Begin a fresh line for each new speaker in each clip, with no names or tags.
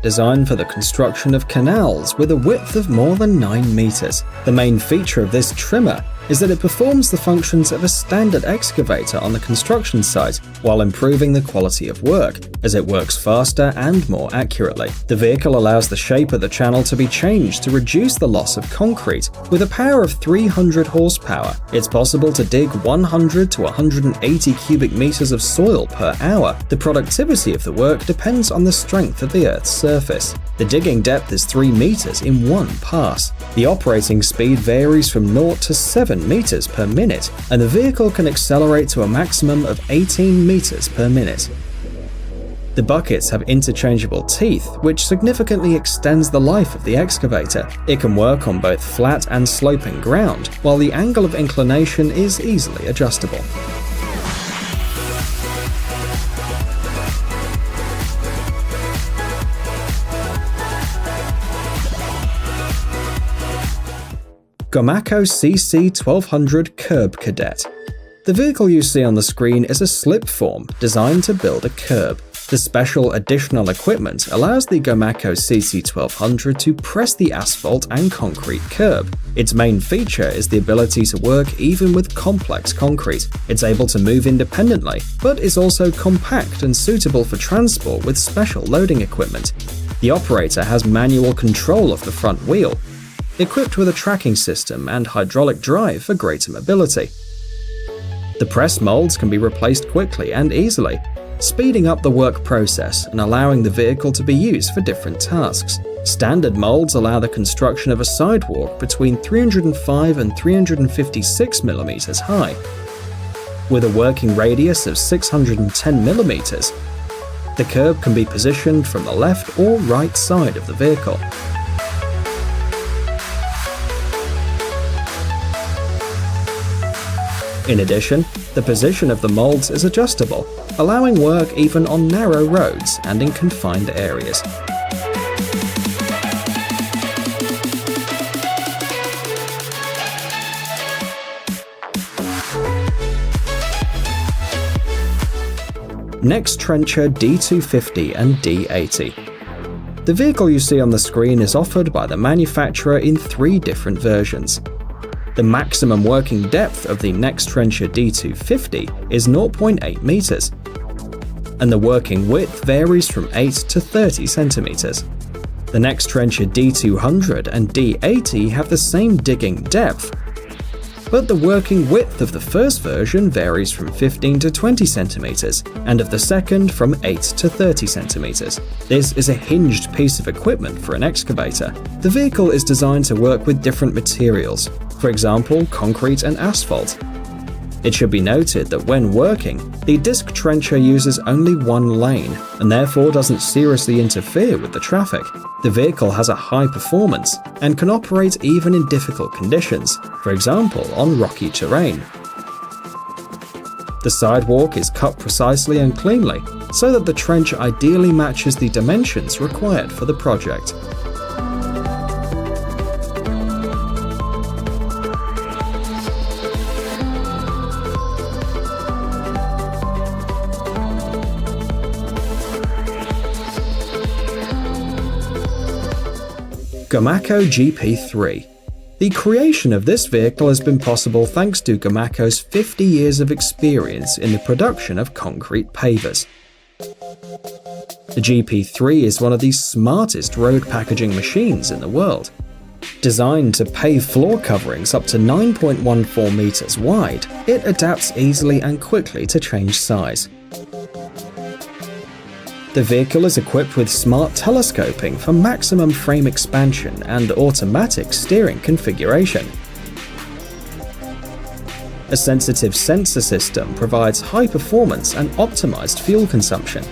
designed for the construction of canals with a width of more than 9 meters. The main feature of this trimmer is that it performs the functions of a standard excavator on the construction site while improving the quality of work, as it works faster and more accurately. The vehicle allows the shape of the channel to be changed to reduce the loss of concrete. With a power of 300 horsepower, it's possible to dig 100 to 180 cubic meters of soil per hour. The productivity of the work depends on the strength of the Earth's surface. The digging depth is 3 meters in one pass. The operating speed varies from 0 to 7 meters per minute, and the vehicle can accelerate to a maximum of 18 meters per minute. The buckets have interchangeable teeth, which significantly extends the life of the excavator. It can work on both flat and sloping ground, while the angle of inclination is easily adjustable. Gomaco CC1200 Curb Cadet. The vehicle you see on the screen is a slip form designed to build a curb. The special additional equipment allows the Gomaco CC1200 to press the asphalt and concrete curb. Its main feature is the ability to work even with complex concrete. It's able to move independently, but is also compact and suitable for transport with special loading equipment. The operator has manual control of the front wheel, equipped with a tracking system and hydraulic drive for greater mobility. The press molds can be replaced quickly and easily, speeding up the work process and allowing the vehicle to be used for different tasks. Standard molds allow the construction of a sidewalk between 305 and 356 millimeters high. With a working radius of 610 millimeters, the curb can be positioned from the left or right side of the vehicle. In addition, the position of the molds is adjustable, allowing work even on narrow roads and in confined areas. Nextrencher D250 and D80. The vehicle you see on the screen is offered by the manufacturer in 3 different versions. The maximum working depth of the Nextrencher D250 is 0.8 meters, and the working width varies from 8 to 30 centimeters. The Nextrencher D200 and D80 have the same digging depth, but the working width of the first version varies from 15 to 20 centimeters, and of the second from 8 to 30 centimeters. This is a hinged piece of equipment for an excavator. The vehicle is designed to work with different materials, for example, concrete and asphalt. It should be noted that when working, the disc trencher uses only one lane and therefore doesn't seriously interfere with the traffic. The vehicle has a high performance and can operate even in difficult conditions, for example on rocky terrain. The sidewalk is cut precisely and cleanly so that the trench ideally matches the dimensions required for the project. Gomaco GP3. The creation of this vehicle has been possible thanks to Gomaco's 50 years of experience in the production of concrete pavers. The GP3 is one of the smartest road packaging machines in the world. Designed to pave floor coverings up to 9.14 meters wide, it adapts easily and quickly to change size. The vehicle is equipped with smart telescoping for maximum frame expansion and automatic steering configuration. A sensitive sensor system provides high performance and optimized fuel consumption.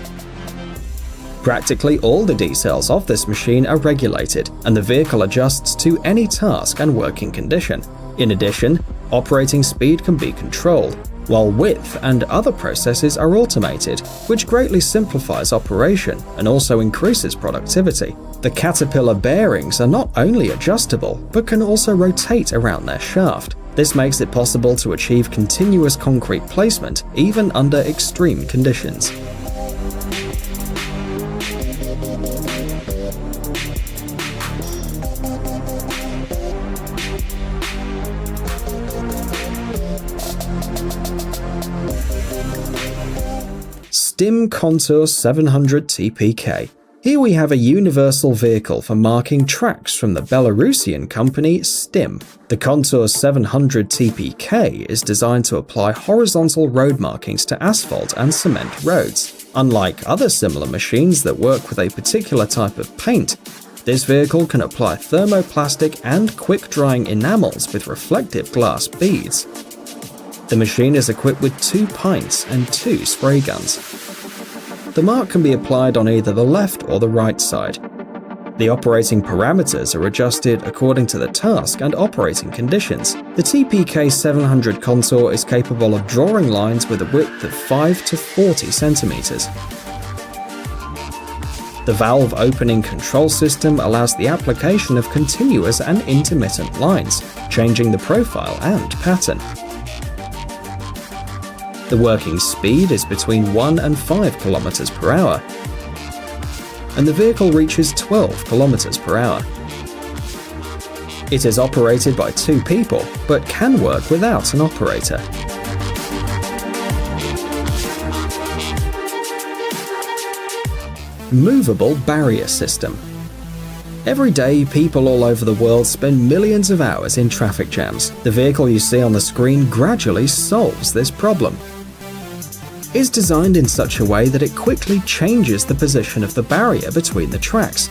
Practically all the details of this machine are regulated, and the vehicle adjusts to any task and working condition. In addition, operating speed can be controlled, while width and other processes are automated, which greatly simplifies operation and also increases productivity. The Caterpillar bearings are not only adjustable, but can also rotate around their shaft. This makes it possible to achieve continuous concrete placement even under extreme conditions. STIM Contour 700 TPK. Here we have a universal vehicle for marking tracks from the Belarusian company STIM. The Contour 700 TPK is designed to apply horizontal road markings to asphalt and cement roads. Unlike other similar machines that work with a particular type of paint, this vehicle can apply thermoplastic and quick-drying enamels with reflective glass beads. The machine is equipped with 2 pints and 2 spray guns. The mark can be applied on either the left or the right side. The operating parameters are adjusted according to the task and operating conditions. The TPK 700 Contour is capable of drawing lines with a width of 5 to 40 centimeters. The valve opening control system allows the application of continuous and intermittent lines, changing the profile and pattern. The working speed is between 1 and 5 km per hour, and the vehicle reaches 12 km per hour. It is operated by 2 people, but can work without an operator. Movable barrier system. Every day, people all over the world spend millions of hours in traffic jams. The vehicle you see on the screen gradually solves this problem. It's designed in such a way that it quickly changes the position of the barrier between the tracks.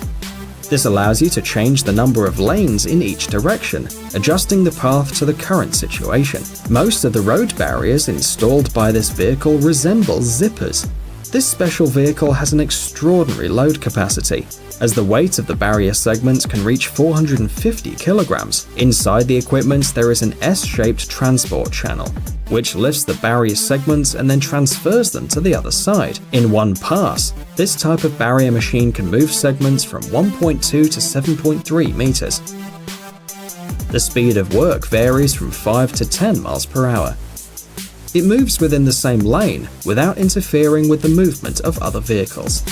This allows you to change the number of lanes in each direction, adjusting the path to the current situation. Most of the road barriers installed by this vehicle resemble zippers. This special vehicle has an extraordinary load capacity, as the weight of the barrier segment can reach 450 kilograms. Inside the equipment, there is an S-shaped transport channel, which lifts the barrier segments and then transfers them to the other side. In one pass, this type of barrier machine can move segments from 1.2 to 7.3 meters. The speed of work varies from 5 to 10 miles per hour. It moves within the same lane without interfering with the movement of other vehicles.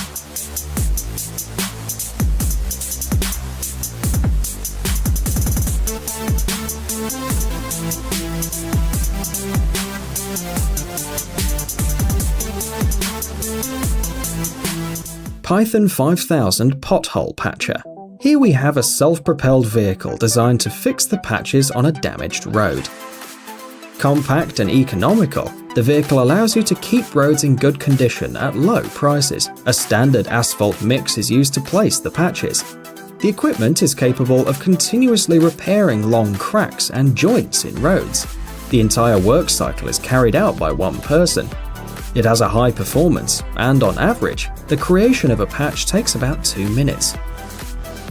Python 5000 Pothole Patcher. Here we have a self-propelled vehicle designed to fix the patches on a damaged road. Compact and economical, the vehicle allows you to keep roads in good condition at low prices. A standard asphalt mix is used to place the patches. The equipment is capable of continuously repairing long cracks and joints in roads. The entire work cycle is carried out by one person. It has a high performance, and on average, the creation of a patch takes about 2 minutes.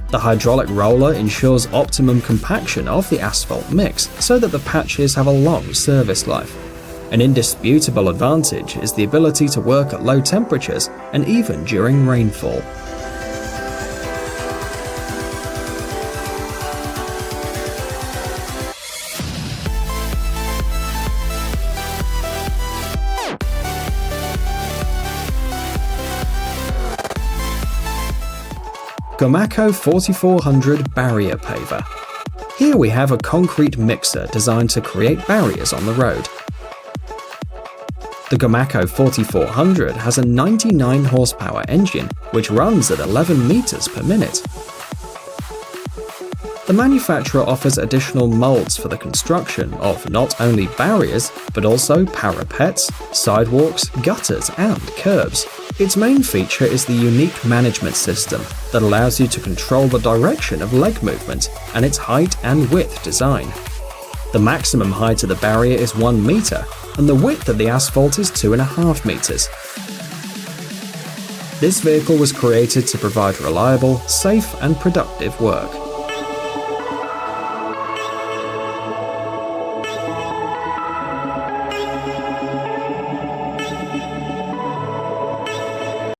The hydraulic roller ensures optimum compaction of the asphalt mix so that the patches have a long service life. An indisputable advantage is the ability to work at low temperatures and even during rainfall. Gomaco 4400 Barrier Paver. Here we have a concrete mixer designed to create barriers on the road. The Gomaco 4400 has a 99 horsepower engine, which runs at 11 meters per minute. The manufacturer offers additional molds for the construction of not only barriers, but also parapets, sidewalks, gutters, and curbs. Its main feature is the unique management system that allows you to control the direction of leg movement and its height and width design. The maximum height of the barrier is 1 meter, and the width of the asphalt is 2.5 meters. This vehicle was created to provide reliable, safe, and productive work.